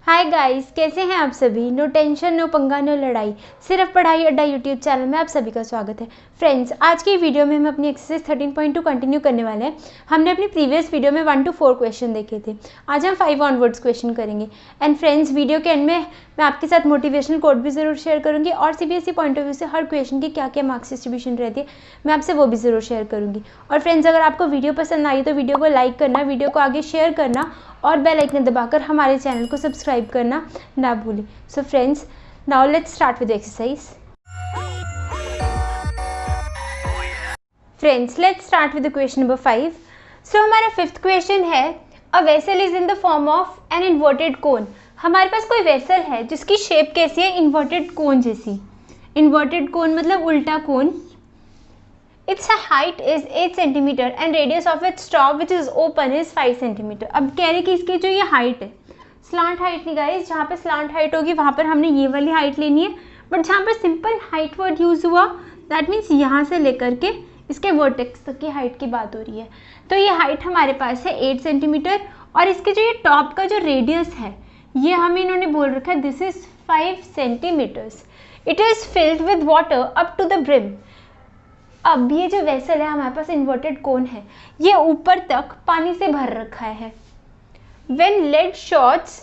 Hi guys, कैसे हैं आप सभी। नो टेंशन, नो पंगा, नो लड़ाई, सिर्फ पढ़ाई अड्डा यूट्यूब चैनल में आप सभी का स्वागत है। फ्रेंड्स, आज की वीडियो में हम अपनी एक्सरसाइज 13.2 कंटिन्यू करने वाले हैं। हमने अपनी प्रीवियस वीडियो में 1 to 4 क्वेश्चन देखे थे। आज हम 5 ऑनवर्ड्स क्वेश्चन करेंगे। एंड फ्रेंड्स, वीडियो के एंड में मैं आपके साथ मोटिवेशनल कोड भी ज़रूर शेयर करूँगी और CBSE पॉइंट ऑफ व्यू से हर क्वेश्चन की क्या क्या मार्क्स डिस्ट्रीब्यूशन रहती है मैं आपसे वो भी ज़रूर शेयर करूँगी। और फ्रेंड्स, अगर आपको वीडियो पसंद आई तो वीडियो को लाइक करना, वीडियो को आगे शेयर करना और बेल आइकन दबाकर हमारे चैनल को सब्सक्राइब करना ना भूलें। So friends, now let's start with exercise. Friends, let's start with question number 5। सो हमारा 5th क्वेश्चन है, a vessel is in the form of an inverted कोन। हमारे पास कोई वेसल है जिसकी शेप कैसी है, इन्वर्टेड कोन जैसी। इन्वर्टेड कोन मतलब उल्टा कोन। Its height is 8 cm and radius of its top which is open is 5 cm। अब कह रहे कि इसकी जो ये हाइट है, स्लांट हाइट नहीं गाइस, जहाँ पे स्लांट हाइट होगी वहाँ पर हमने ये वाली हाइट लेनी है, बट जहाँ पर सिंपल हाइट वर्ड यूज़ हुआ दैट मीन्स यहाँ से लेकर के इसके वर्टेक्स तक की हाइट की बात हो रही है। तो ये हाइट हमारे पास है 8 सेंटीमीटर और इसके जो ये टॉप का जो रेडियस है ये हमें इन्होंने बोल रखा है this is 5 centimetres. It is filled with water up to the brim. अब ये जो वेसल है हमारे पास इन्वर्टेड कोन है, ये ऊपर तक पानी से भर रखा है। When lead shots,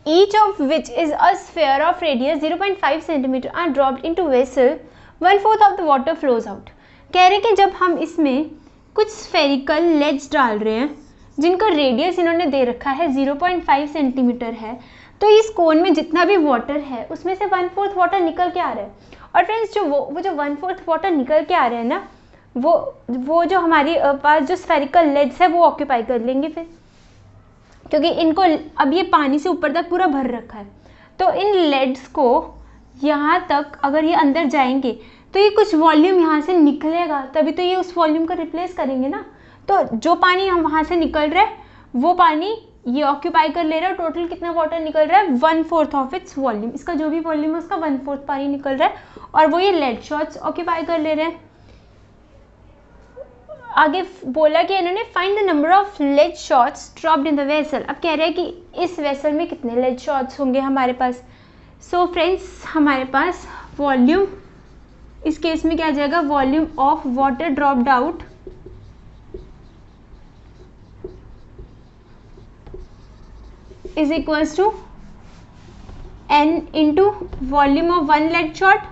each of which is a sphere of radius 0.5 cm are dropped into vessel, 1/4 of the water flows out। कह रहे कि जब हम इसमें कुछ स्फेरिकल लेड्स डाल रहे हैं जिनका रेडियस इन्होंने दे रखा है 0.5 सेंटीमीटर है, तो इस कोन में जितना भी वाटर है उसमें से 1/4 वाटर निकल के आ रहा है। और फ्रेंड्स, जो वो जो 1/4 वाटर निकल के आ रहे हैं ना, वो जो हमारी पास जो स्फेरिकल लेड्स है वो ऑक्यूपाई कर लेंगे फिर, क्योंकि इनको अब ये पानी से ऊपर तक पूरा भर रखा है। तो इन लेड्स को यहाँ तक अगर ये अंदर जाएंगे तो ये कुछ वॉल्यूम यहाँ से निकलेगा, तभी तो ये उस वॉल्यूम को रिप्लेस करेंगे ना। तो जो पानी हम वहाँ से निकल रहा है वो पानी ये ऑक्यूपाई कर ले रहा है। टोटल कितना वाटर निकल रहा है, 1/4 ऑफ इट्स वॉल्यूम। इसका जो भी वॉल्यूम है उसका 1/4 पानी निकल रहा है और वो ये लेड शॉट्स ऑक्यूपाई कर ले रहे हैं। आगे बोला कि इन्होंने find the number of lead shots dropped in the vessel. अब कह रहे हैं कि इस वेसल में कितने लेड शॉट्स होंगे हमारे पास। सो फ्रेंड्स, हमारे पास वॉल्यूम इस केस में क्या आ जाएगा, volume of water dropped out is equals to n into volume of one lead shot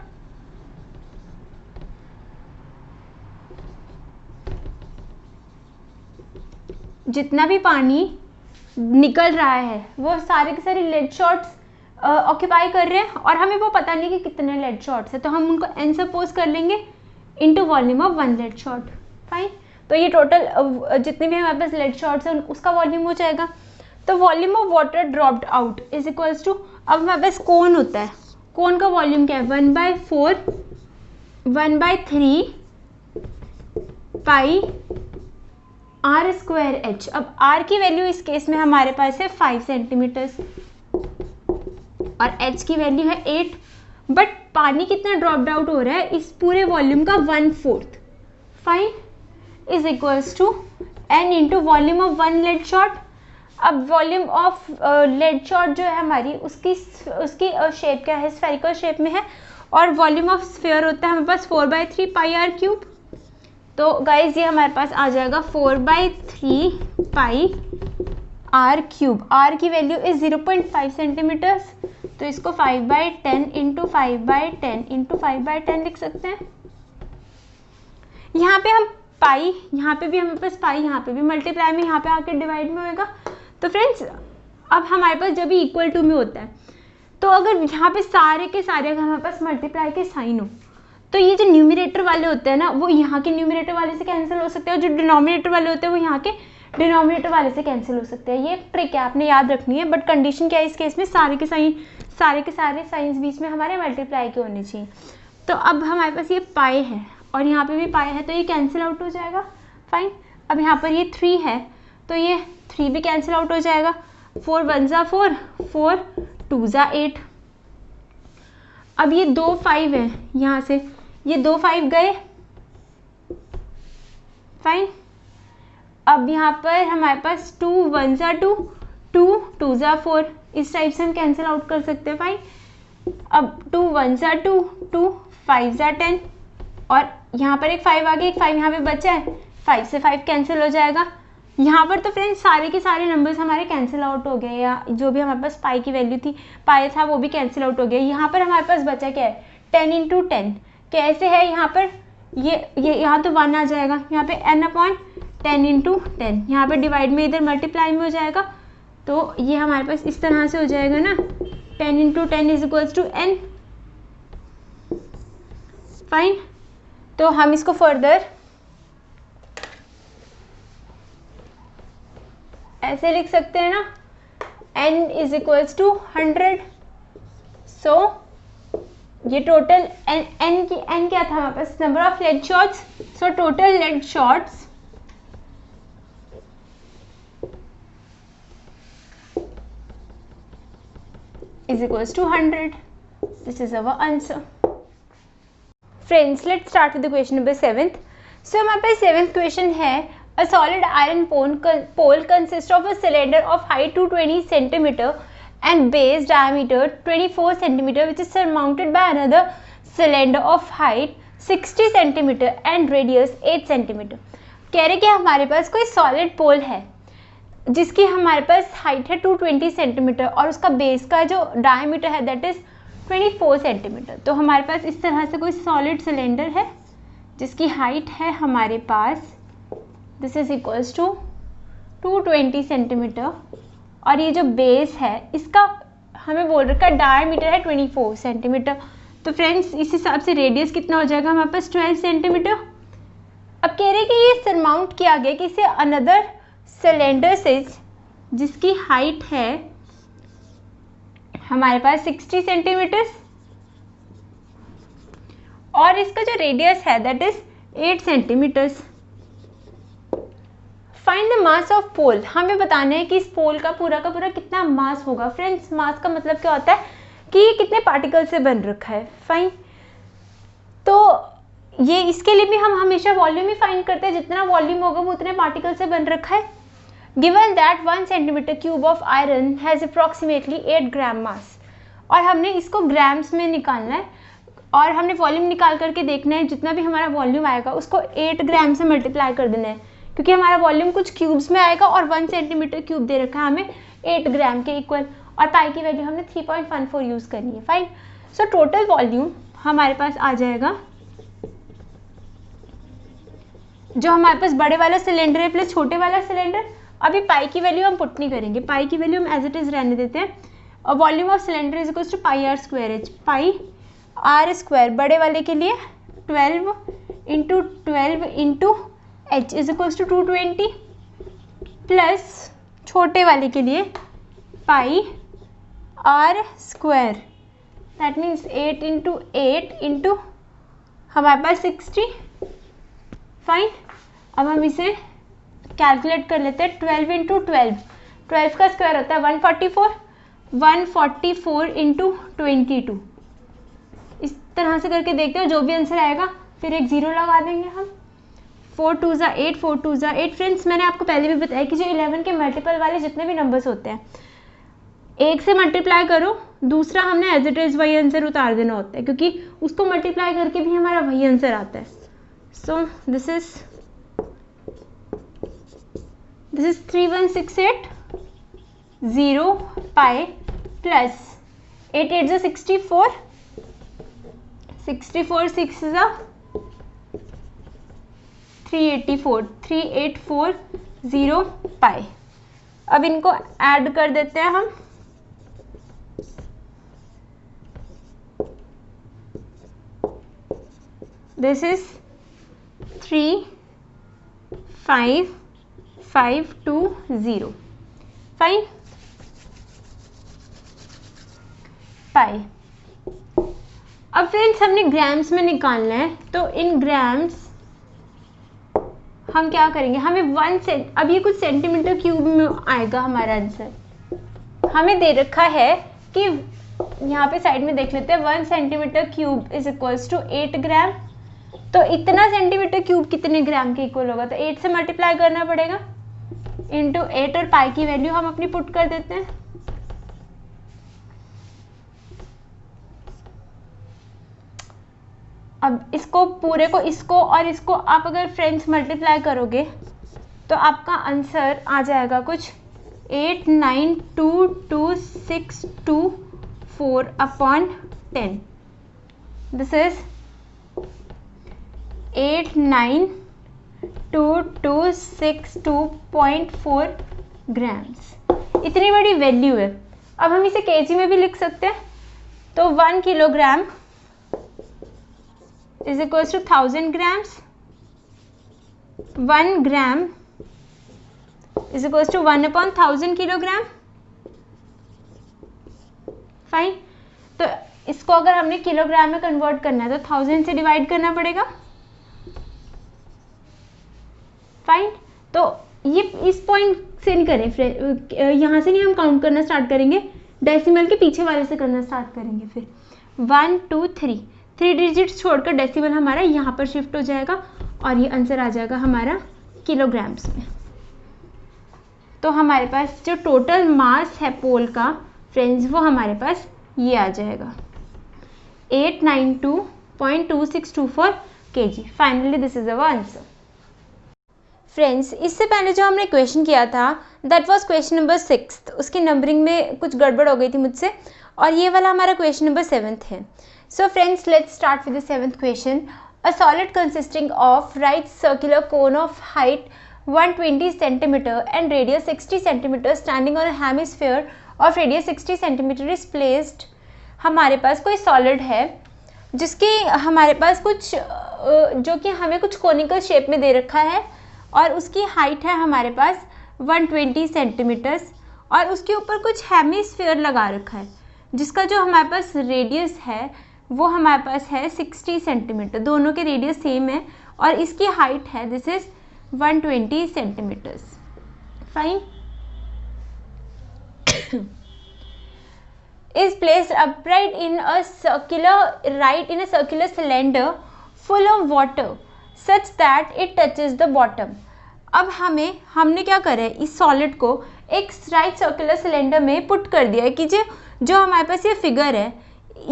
जितना भी पानी निकल रहा है वो सारे के सारे लेड शॉट्स ऑक्यूपाई कर रहे हैं और हमें वो पता नहीं कि कितने लेड शॉट्स है, तो हम उनको n सपोज कर लेंगे into volume of one lead shot. Fine, तो ये टोटल जितने भी हमारे पास लेड शॉट्स है उसका वॉल्यूम हो जाएगा। तो volume of water dropped out is equals to, अब हमारे पास कोन होता है, कोन का वॉल्यूम क्या है, 1/4 1/3 पाई r स्क्वायर h। अब r की वैल्यू इस केस में हमारे पास है 5 सेंटीमीटर्स और h की वैल्यू है 8, बट पानी कितना ड्रॉप्ड आउट हो रहा है इस पूरे वॉल्यूम का 1/4। Fine, is equals to n into volume of one lead shot. अब वॉल्यूम ऑफ लेड शॉट जो है हमारी उसकी शेप क्या है, स्फेरिकल शेप में है और वॉल्यूम ऑफ स्फीयर होता है हमारे पास 4/3 पाई r क्यूब। तो गाइज ये हमारे पास आ जाएगा 4/3 पाई r क्यूब। r की वैल्यू इज 0.5 सेंटीमीटर्स, तो इसको 5/10 इंटू 5/10 इंटू 5/10 लिख सकते हैं। यहाँ पे हम पाई, यहाँ पे भी हमारे पास पाई, यहाँ पे भी मल्टीप्लाई में, यहाँ पे आके डिवाइड में होएगा। तो फ्रेंड्स, अब हमारे पास जब भी इक्वल टू में होता है तो अगर यहाँ पे सारे के सारे अगर हमारे पास मल्टीप्लाई के साइन हो तो ये जो न्यूमरेटर वाले होते हैं ना वो यहाँ के न्यूमरेटर वाले से कैंसिल हो सकते हैं और जो डिनोमिनेटर वाले होते हैं वो यहाँ के डिनोमिनेटर वाले से कैंसिल हो सकते हैं। ये ट्रिक है, आपने याद रखनी है, बट कंडीशन क्या है इस केस में, सारे के सारे साइंस बीच में हमारे मल्टीप्लाई के होने चाहिए। तो अब हमारे पास ये पाई है और यहाँ पे भी पाई है तो ये कैंसिल आउट हो जाएगा। फाइन, अब यहाँ पर ये 3 है तो ये 3 भी कैंसिल आउट हो जाएगा। 4 1 ज़ा 4, 4 2 ज़ा 8। अब ये 2 5 है, यहाँ से ये 2 5 गए। फाइन, अब यहाँ पर हमारे पास 2 1 जा 2, 2 2 जा 4, इस टाइप से हम कैंसिल आउट कर सकते हैं। फाइन, अब 2 1 जा 2, 2 5 जा 10, और यहाँ पर एक 5 आ गया, एक 5 यहाँ पे बचा है, 5 से 5 कैंसिल हो जाएगा। यहाँ पर तो फ्रेंड्स सारे के सारे नंबर्स हमारे कैंसिल आउट हो गए, या जो भी हमारे पास पाई की वैल्यू थी, पाई था, वो भी कैंसिल आउट हो गया। यहाँ पर हमारे पास बचा क्या है, 10 इंटू 10 कैसे है, यहाँ पर ये यहाँ तो 1 आ जाएगा, यहाँ पे n अपॉन 10 इंटू 10, यहाँ पर डिवाइड में इधर मल्टीप्लाई में हो जाएगा, तो ये हमारे पास इस तरह से हो जाएगा ना, 10 into 10 is equals to n। Fine, तो हम इसको फर्दर ऐसे लिख सकते हैं ना, n is equals to 100। So ये टोटल n क्या था हमारे पास, number of lead shots. So total lead shots is equals to 100. This is our answer. Friends, let's start with the question number 7th. So हमारे पास 7th question है, a solid iron pole consists of a cylinder of height 220 centimeter and base diameter 24 centimeter which is surmounted by another cylinder of height 60 centimeter and radius 8 centimeter. कह रहे कि हमारे पास कोई solid pole है जिसकी हमारे पास हाइट है 220 सेंटीमीटर और उसका बेस का जो डायमीटर है दैट इज 24 सेंटीमीटर। तो हमारे पास इस तरह से कोई सॉलिड सिलेंडर है जिसकी हाइट है हमारे पास, this is equals to 220 centimetre, और ये जो बेस है इसका हमें बोल रखा है डायमीटर है 24 सेंटीमीटर। तो फ्रेंड्स इस हिसाब से रेडियस कितना हो जाएगा हमारे पास 12 सेंटीमीटर। अब कह रहे कि ये सरमाउंट किया गया किसी अनदर सिलेंडर से जिसकी हाइट है हमारे पास 60 सेंटीमीटर और इसका जो रेडियस है that is 8 centimetre. Find the mass of pole, हमें बताना है कि इस पोल का पूरा कितना मास होगा। फ्रेंड्स मास का मतलब क्या होता है कि ये कितने पार्टिकल से बन रखा है। फाइन, तो ये इसके लिए भी हम हमेशा वॉल्यूम ही फाइंड करते हैं, जितना वॉल्यूम होगा वो उतने पार्टिकल से बन रखा है। Given that 1 centimeter cube of iron has approximately 8 gram mass, और हमने इसको ग्राम्स में निकालना है और हमने वॉल्यूम निकाल करके देखना है, जितना भी हमारा वॉल्यूम आएगा उसको 8 ग्राम से मल्टीप्लाई कर देना है, क्योंकि हमारा वॉल्यूम कुछ क्यूब्स में आएगा और 1 सेंटीमीटर क्यूब दे रखा है हमें 8 ग्राम के इक्वल, और पाई की वैल्यू हमने 3.14 यूज़ करनी है। फाइन, सो टोटल वॉल्यूम हमारे पास आ जाएगा, जो हमारे पास बड़े वाला सिलेंडर है प्लस छोटे वाला सिलेंडर। अभी पाई की वैल्यू हम पुट नहीं करेंगे, पाई की वैल्यू हम एज इट इज रहने देते हैं। और volume of cylinder is equals to pi R square H, pi R square बड़े वाले के लिए 12 into 12 into H is equals to 220 plus छोटे वाले के लिए pi R square that means 8 into 8 into हमारे पास 60। फाइन, अब हम इसे कैलकुलेट कर लेते हैं। 12 इंटू 12 का स्क्वायर होता है 144 इंटू 22। इस तरह से करके देखते हो, जो भी आंसर आएगा फिर एक 0 लगा देंगे हम। 4 2 ज़ा 8, 4 2 ज़ा 8। फ्रेंड्स मैंने आपको पहले भी बताया कि जो 11 के मल्टीपल वाले जितने भी नंबर्स होते हैं एक से मल्टीप्लाई करो, दूसरा हमने एज इट इज वही आंसर उतार देना होता है, क्योंकि उसको मल्टीप्लाई करके भी हमारा वही आंसर आता है। सो दिस इज 3168 0 पाई प्लस 8 8 ज़ा 64 6 ज़ा 384 0 पाई। अब इनको ऐड कर देते हैं हम। This is 35520। फाइन, पाई। अब फ्रेंड्स हमने ग्राम्स में निकालना है, तो इन ग्राम्स हम क्या करेंगे, हमें 1 अब ये कुछ सेंटीमीटर क्यूब में आएगा हमारा आंसर। हमें दे रखा है कि यहाँ पे साइड में देख लेते हैं 1 centimetre cube is equals to 8 gram. तो इतना सेंटीमीटर क्यूब कितने ग्राम के इक्वल होगा, तो 8 से मल्टीप्लाई करना पड़ेगा। इंटू 8 और पाई की वैल्यू हम अपनी पुट कर देते हैं। अब इसको पूरे को, इसको और इसको आप अगर फ्रेंड्स मल्टीप्लाई करोगे तो आपका आंसर आ जाएगा कुछ 8922624/10। This is 8922624 grams. इतनी बड़ी वैल्यू है। अब हम इसे केजी में भी लिख सकते हैं, तो 1 kilogram is equals to 1000 grams, 1 gram is equals to 1/1000 kilogram. Fine. तो इसको अगर हमने किलोग्राम में कन्वर्ट करना है तो 1000 से डिवाइड करना पड़ेगा। फाइन। तो ये इस पॉइंट से नहीं करें, यहाँ से नहीं हम काउंट करना स्टार्ट करेंगे, डेसिमल के पीछे वाले से करना स्टार्ट करेंगे। फिर 1 2 3 3 डिजिट्स छोड़कर डेसिमल हमारा यहाँ पर शिफ्ट हो जाएगा और ये आंसर आ जाएगा हमारा किलोग्राम्स में। तो हमारे पास जो टोटल मास है पोल का फ्रेंड्स, वो हमारे पास ये आ जाएगा 892.2624 kg। Finally this is our answer. Friends, इससे पहले जो हमने क्वेश्चन किया था दैट वाज क्वेश्चन नंबर 6। उसकी नंबरिंग में कुछ गड़बड़ हो गई थी मुझसे, और ये वाला हमारा क्वेश्चन नंबर 7 है। So friends, let's start with the 7th question. A solid consisting of right circular cone of height 120 centimeter and radius 60 centimeter standing on a hemisphere of radius 60 centimeter is placed। हमारे पास कोई solid है जिसकी हमारे पास कुछ जो कि हमें कुछ कोनिकल शेप में दे रखा है, और उसकी हाइट है हमारे पास 120 सेंटीमीटर्स, और उसके ऊपर कुछ हेमिस्फीयर लगा रखा है जिसका जो हमारे पास रेडियस है वो हमारे पास है 60 सेंटीमीटर। दोनों के रेडियस सेम है और इसकी हाइट है this is 120 centimetres. Fine. is placed upright in a circular cylinder full of water such that it touches the bottom। अब हमने क्या करा है, इस सॉलिड को एक राइट सर्कुलर सिलेंडर में पुट कर दिया है कि जो हमारे पास ये फिगर है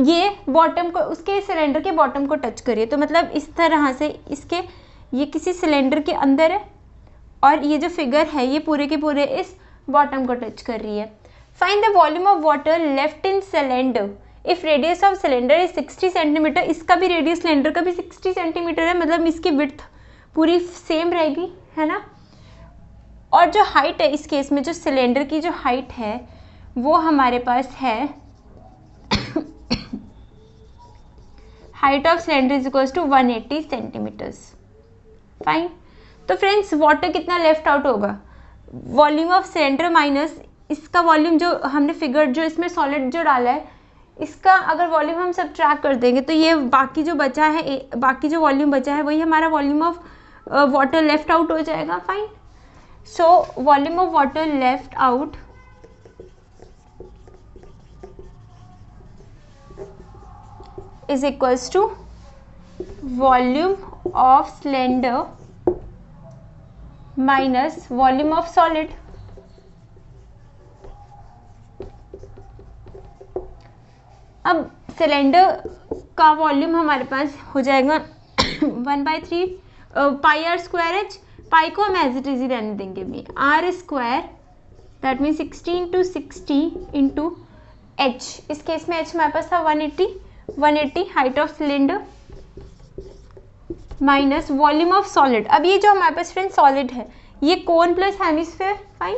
ये बॉटम को, उसके सिलेंडर के बॉटम को टच करिए। तो मतलब इस तरह से इसके, ये किसी सिलेंडर के अंदर है और ये जो फिगर है ये पूरे के पूरे इस बॉटम को टच कर रही है। Find the volume of water left in cylinder if radius of cylinder is 60 centimetre. इसका भी रेडियस सिलेंडर का भी 60 सेंटीमीटर है, मतलब इसकी विड्थ पूरी सेम रहेगी, है ना। और जो हाइट है इस केस में, जो सिलेंडर की जो हाइट है वो हमारे पास है height of cylinder is equals to 180 centimetres. Fine. तो फ्रेंड्स, वाटर कितना लेफ्ट आउट होगा, वॉल्यूम ऑफ सिलेंडर माइनस इसका वॉल्यूम, जो हमने फिगर जो इसमें सॉलिड जो डाला है इसका अगर वॉल्यूम हम सब्ट्रैक्ट कर देंगे तो ये बाकी जो बचा है, बाकी जो वॉल्यूम बचा है वही हमारा volume of water left out हो जाएगा। Fine. So volume of water left out is equals to volume of cylinder minus volume of solid। अब सिलेंडर का वॉल्यूम हमारे पास हो जाएगा 1/3 pi R square H. Pi को हम एज इट इज ही रहने देंगे भी, R square that mean 60 × 60 into H. इस केस में एच हमारे पास था 180 height of cylinder minus volume of solid. अब ये जो हमारे पास फ्रेंड सॉलिड है ये cone plus hemisphere. Fine.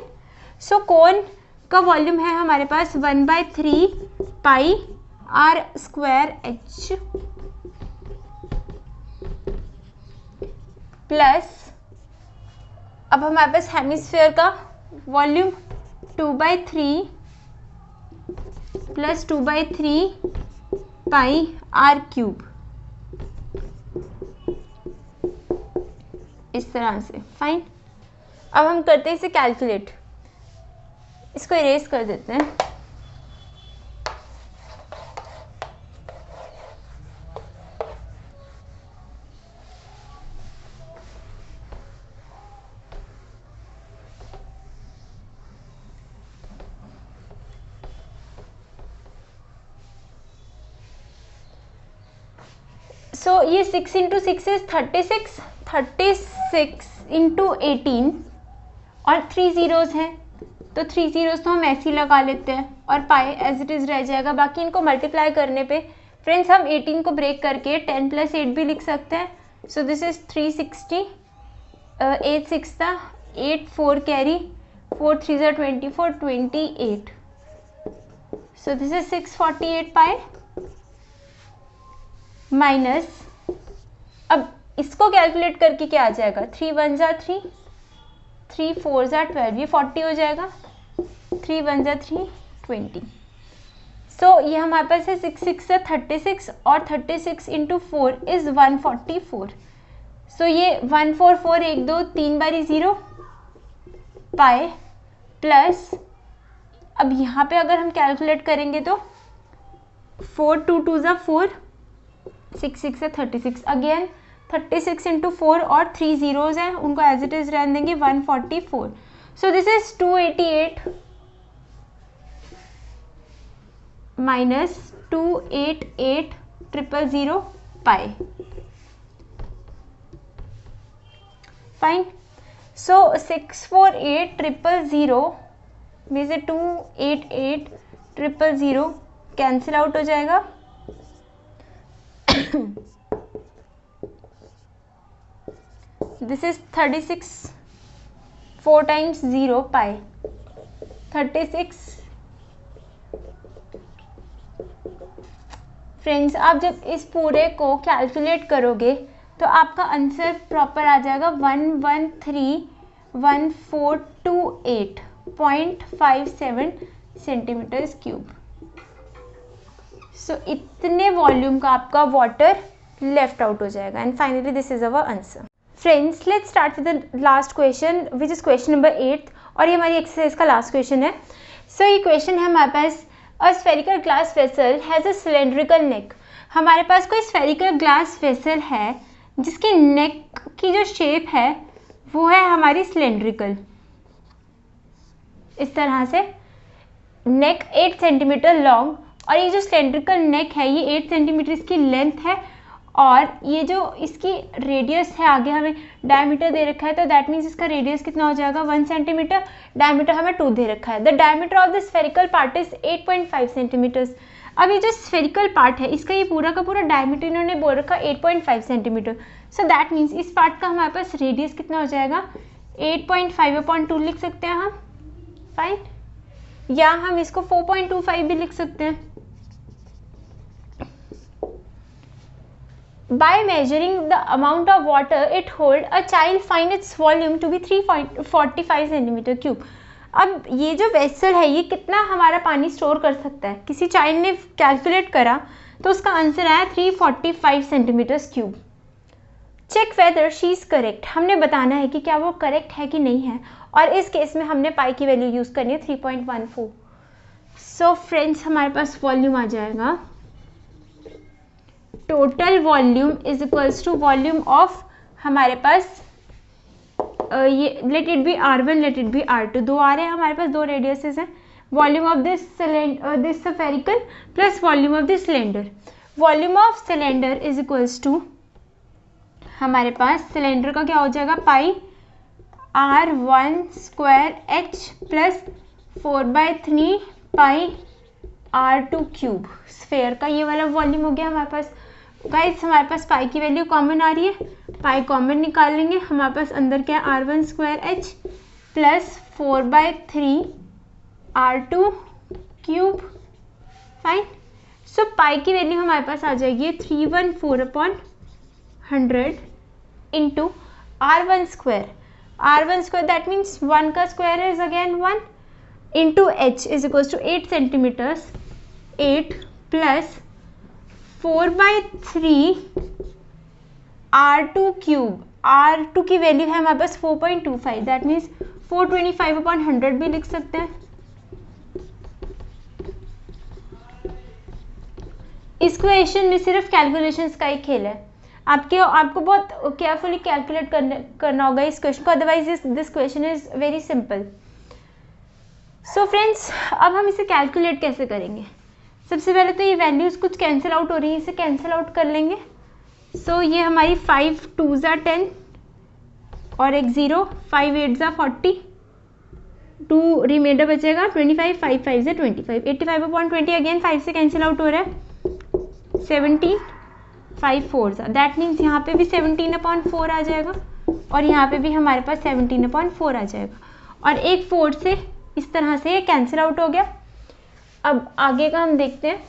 So cone का वॉल्यूम है हमारे पास 1/3 pi R square H plus, अब हमारे पास हेमिस्फीयर का volume 2/3 plus 2/3 pi R cube, इस तरह से। फाइन। अब हम करते हैं इसे कैलकुलेट, इसको इरेज कर देते हैं। सो ये 6 इंटू 6 इज 36, 36 इंटू 18 और 3 ज़ीरोज़ हैं, तो 3 ज़ीरोज़ तो हम ऐसे ही लगा लेते हैं और पाई एज इट इज़ रह जाएगा। बाकी इनको मल्टीप्लाई करने पे फ्रेंड्स हम 18 को ब्रेक करके 10 + 8 भी लिख सकते हैं। सो दिस इज़ 360, 8 6 था, 8 4 कैरी, 4 3 ज़ा 24, 28। सो दिस इज 648 पाई माइनस, अब इसको कैलकुलेट करके क्या आ जाएगा, 3 1 ज़ा 3, 3 4 ज़ा 12, ये 40 हो जाएगा, 3 1 ज़ा 3 20। सो ये हमारे पास है 6 6 ज़ा 36 और 36 इंटू 4 इज़ 144। सो ये 144 1 2 3 बारी 0 पाए प्लस, अब यहाँ पे अगर हम कैलकुलेट करेंगे तो 4 2 2 ज़ा 4, 6 6 ज़ा 36, अगेन 36 इंटू 4 और 3 ज़ीरोज़ हैं, उनको एज इट इज़ रहने देंगे, 144। So this is 288 minus 288,000 pi. Fine. So 648,000 में से 288,000 कैंसिल आउट हो जाएगा। This is 36, 4 times 0 pi 36। Friends आप जब इस पूरे को कैलकुलेट करोगे तो आपका आंसर प्रॉपर आ जाएगा 1131428.57 सेंटीमीटर्स क्यूब। सो इतने वॉल्यूम का आपका वाटर लेफ्ट आउट हो जाएगा। And finally this is our answer. Friends let's start with the last question which is question number 8 और ये हमारी एक्सरसाइज का लास्ट क्वेश्चन है। सो ये क्वेश्चन है हमारे पास, a spherical glass vessel has a cylindrical neck. हमारे पास कोई स्फेरिकल ग्लास वेसल है जिसकी नेक की जो शेप है वो है हमारी सिलेंड्रिकल। इस तरह से नेक 8 सेंटीमीटर लॉन्ग और ये जो सिलेंड्रिकल नेक है ये 8 सेंटीमीटर इसकी लेंथ है और ये जो इसकी रेडियस है, आगे हमें डायमीटर दे रखा है तो दैट मीन्स इसका रेडियस कितना हो जाएगा 1 सेंटीमीटर, डायमीटर हमें 2 दे रखा है। The diameter of the spherical part is 8.5 centimetres. अब ये जो स्फेरिकल पार्ट है इसका ये पूरा का पूरा डायमीटर इन्होंने बोल रखा 8.5 सेंटीमीटर। सो दैट मीन्स इस पार्ट का हमारे पास रेडियस कितना हो जाएगा 8.5/2 लिख सकते हैं हम। फाइन, या हम इसको 4.25 भी लिख सकते हैं। By measuring the amount of water it hold, a child find its volume to be 345 centimetre cube. अब ये जो वेसल है ये कितना हमारा पानी स्टोर कर सकता है, किसी चाइल्ड ने कैलकुलेट करा तो उसका आंसर आया 345 centimetre cube. Check whether she is correct, हमने बताना है कि क्या वो करेक्ट है कि नहीं है और इस केस में हमने पाई की वैल्यू यूज़ करनी है 3.14। सो फ्रेंड्स हमारे पास वॉल्यूम आ जाएगा, total volume is equals to volume of हमारे पास ये let it be R1 let it be R2, दो आ रहे हैं हमारे पास, दो रेडियसेस हैं। Volume of this spherical plus volume of this cylinder. Volume of cylinder is equals to हमारे पास सिलेंडर का क्या हो जाएगा pi R1² H plus 4/3 pi R2 cube. Sphere का ये वाला वॉल्यूम हो गया हमारे पास। गाइस हमारे पास पाई की वैल्यू कॉमन आ रही है, पाई कॉमन निकाल लेंगे, हमारे पास अंदर क्या है R1² H plus 4/3 R2 cube. Fine, so pi की वैल्यू हमारे पास आ जाएगी 314/100 इंटू R1² दैट मीन्स 1 का square is again 1 into H is equals to 8 centimetres, 8 plus 4/3 R2 cube. R2 की वैल्यू है हमारे पास 4.25 दैट मीन्स 425/100 भी लिख सकते हैं। इस क्वेश्चन में सिर्फ कैलकुलेशंस का ही खेल है, आपको बहुत केयरफुली कैलकुलेट करना होगा इस क्वेश्चन को, otherwise this question is very simple. So friends अब हम इसे कैलकुलेट कैसे करेंगे। सबसे पहले तो ये वैल्यूज़ कुछ कैंसिल आउट हो रही है, इसे कैंसिल आउट कर लेंगे। सो ये हमारी 5 2 ज़ा 10 और एक 0, 5 8 ज़ा 40, 2 रिमाइंडर बचेगा 25, 5 5 ज़ा 25, 85/20 अगेन 5 से कैंसिल आउट हो रहा है, 17, 5 4 ज़ा, दैट मीन्स यहाँ पे भी 17/4 आ जाएगा और यहाँ पे भी हमारे पास 17/4 आ जाएगा और एक 4 से इस तरह से ये कैंसिल आउट हो गया। अब आगे का हम देखते हैं।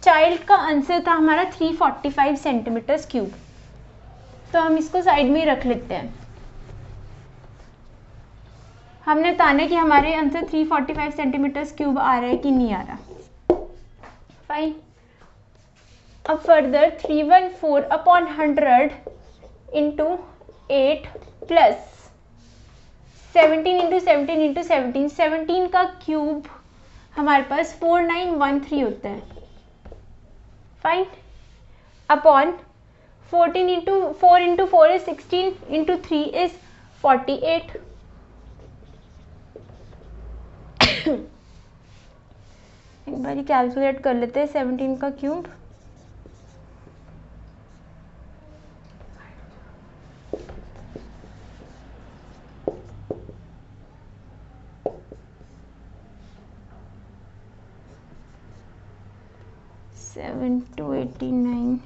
चाइल्ड का आंसर था हमारा 345 सेंटीमीटर क्यूब, तो हम इसको साइड में ही रख लेते हैं। हमने बताना कि हमारे आंसर 345 सेंटीमीटर क्यूब आ रहा है कि नहीं आ रहा। फाइन। अब further 314/100 into 8 plus 17 into 17 into 17, 17 का क्यूब हमारे पास 4913 होता है। Fine. Upon 14 into 4 into 4 is 16 into 3 is 48। एक बार कैलकुलेट कर लेते हैं 17 का क्यूब। सेवन टू 89,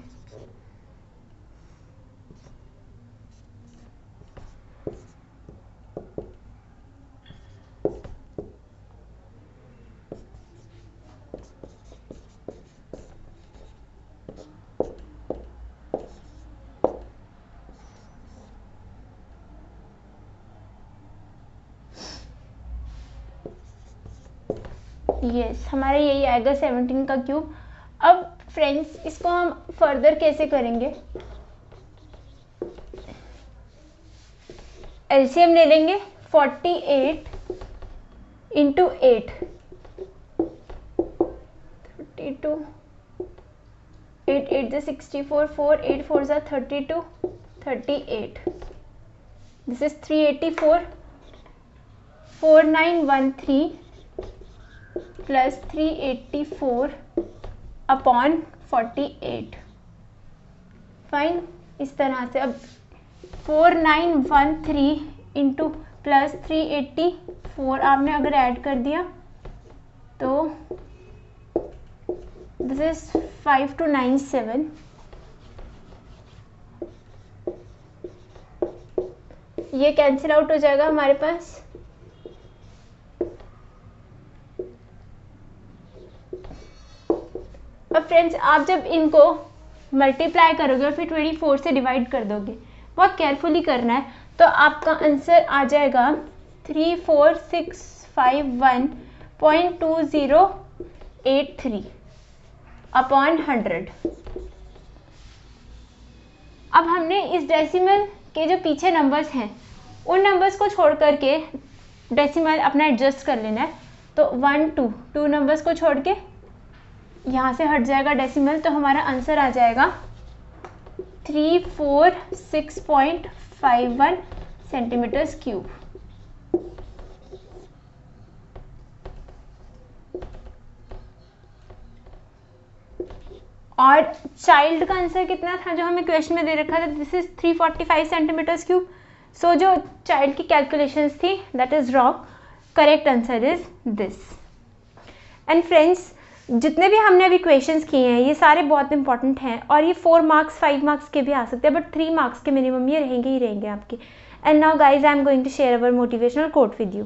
यस हमारा यही आएगा 17 का क्यूब। अब फ्रेंड्स इसको हम फर्दर कैसे करेंगे, एलसीएम ले लेंगे 48 इंटू 8, 32, 8 8 ज़ा 64, 4 8 4 ज़ा 32, 38, this is 384, 4913 plus 384 upon 48। Fine. इस तरह से अब 4913 इंटू प्लस 384 आपने अगर ऐड कर दिया तो दिस इज 5297। ये कैंसिल आउट हो जाएगा हमारे पास। अब फ्रेंड्स आप जब इनको मल्टीप्लाई करोगे और फिर 24 से डिवाइड कर दोगे, बहुत केयरफुली करना है, तो आपका आंसर आ जाएगा 34651.2083 अपॉन 100। अब हमने इस डेसिमल के जो पीछे नंबर्स हैं उन नंबर्स को छोड़ करके डेसिमल अपना एडजस्ट कर लेना है। तो 1 2 2 नंबर्स को छोड़ के यहाँ से हट जाएगा डेसिमल, तो हमारा आंसर आ जाएगा 346.51 सेंटीमीटर क्यूब। और चाइल्ड का आंसर कितना था जो हमें क्वेश्चन में दे रखा था, दिस इज 345 सेंटीमीटर क्यूब। सो जो चाइल्ड की कैलकुलेशंस थी that is wrong, correct answer is this. And friends जितने भी हमने अभी क्वेश्चंस किए हैं ये सारे बहुत इंपॉर्टेंट हैं और ये 4 मार्क्स 5 मार्क्स के भी आ सकते हैं, बट 3 मार्क्स के मिनिमम ये रहेंगे ही रहेंगे आपके। And now guys I am going to share our motivational quote with you.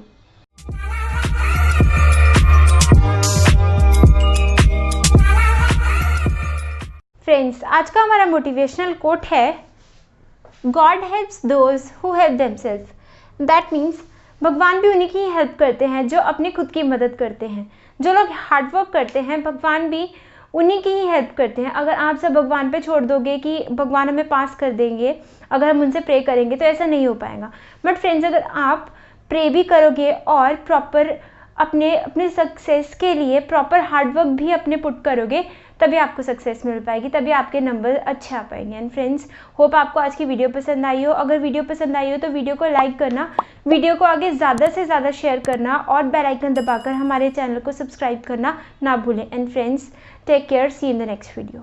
Friends आज का हमारा मोटिवेशनल कोट है, God helps those who help themselves. That means भगवान भी उन्हीं की हेल्प करते हैं जो अपनी खुद की मदद करते हैं। जो लोग हार्डवर्क करते हैं भगवान भी उन्हीं की ही हेल्प करते हैं। अगर आप सब भगवान पे छोड़ दोगे कि भगवान हमें पास कर देंगे अगर हम उनसे प्रे करेंगे, तो ऐसा नहीं हो पाएगा। बट फ्रेंड्स अगर आप प्रे भी करोगे और प्रॉपर अपने सक्सेस के लिए प्रॉपर हार्डवर्क भी अपने पुट करोगे, तभी आपको सक्सेस मिल पाएगी, तभी आपके नंबर अच्छे आ पाएंगे। एंड फ्रेंड्स होप आपको आज की वीडियो पसंद आई हो। अगर वीडियो पसंद आई हो तो वीडियो को लाइक करना, वीडियो को आगे ज़्यादा से ज़्यादा शेयर करना और बेल आइकन दबाकर हमारे चैनल को सब्सक्राइब करना ना भूलें। And friends, take care, see in the next video.